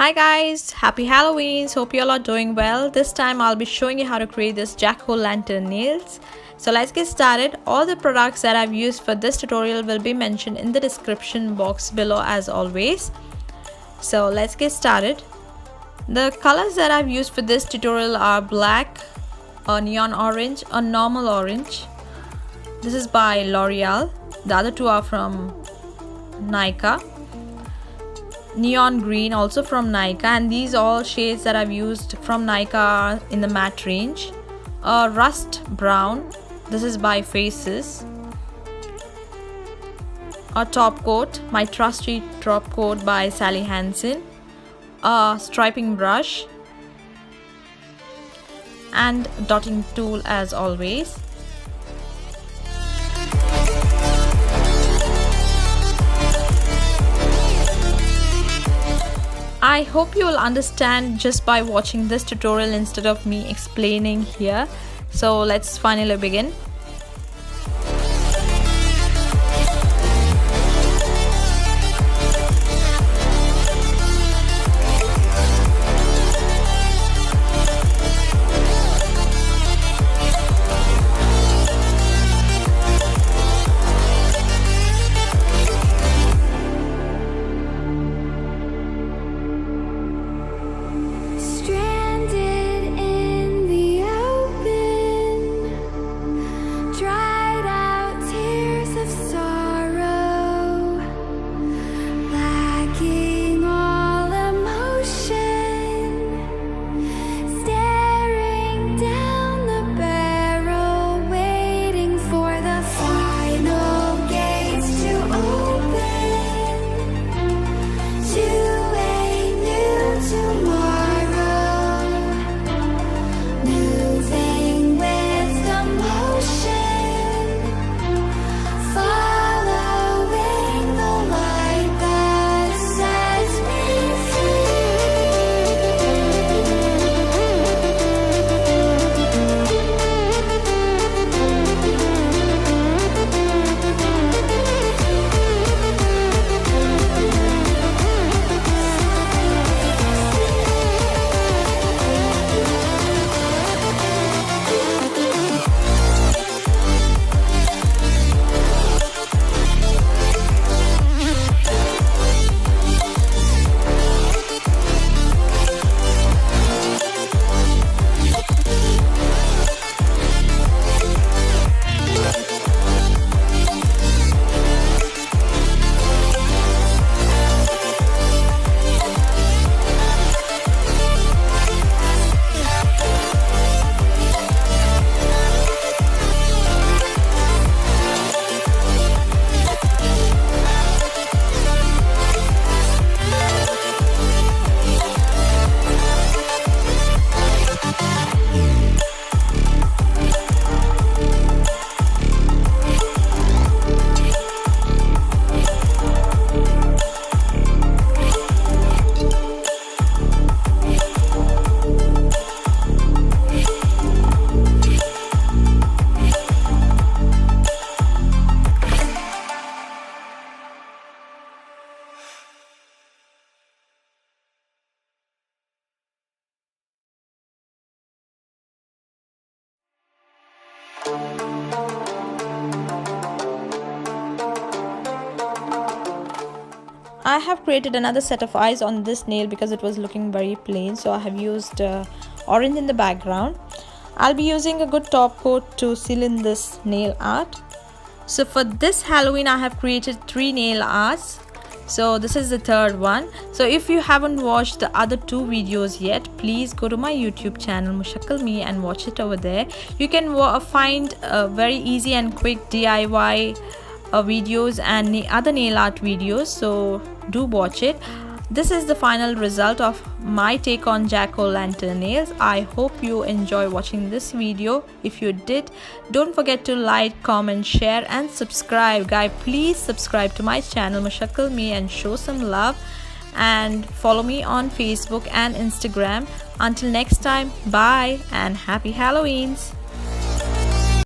Hi guys, happy Halloween. Hope you all are doing well. This time I'll be showing you how to create this jack-o'-lantern nails. So let's get started. All the products that I've used for this tutorial will be mentioned in the description box below as always. So let's get started. The colors that I've used for this tutorial are black, a neon orange, a normal orange. This is by L'Oreal. The other two are from Nykaa. Neon green also from Nykaa, and these all shades that I've used from Nykaa in the matte range. Rust brown, this is by Fizz. A top coat, my trusty top coat by Salley Hansen. A striping brush and dotting tool as always. I hope you will understand just by watching this tutorial instead of me explaining here. So let's finally begin. I have created another set of eyes on this nail because it was looking very plain, so I have used orange in the background. I'll be using a good top coat to seal in this nail art. So for this Halloween I have created 3 nail arts. So this is the third one. So if you haven't watched the other 2 videos yet, please go to my YouTube channel Mushakkal Me and watch it over there. You can find very easy and quick DIY videos and other nail art videos, so do watch it. This is the final result of my take on jack-o'-lantern nails. I hope you enjoy watching this video. If you did, don't forget to like, comment, share and subscribe. Guys, please subscribe to my channel Mushakkal Me and show some love, and follow me on Facebook and Instagram. Until next time, bye and happy Halloweens.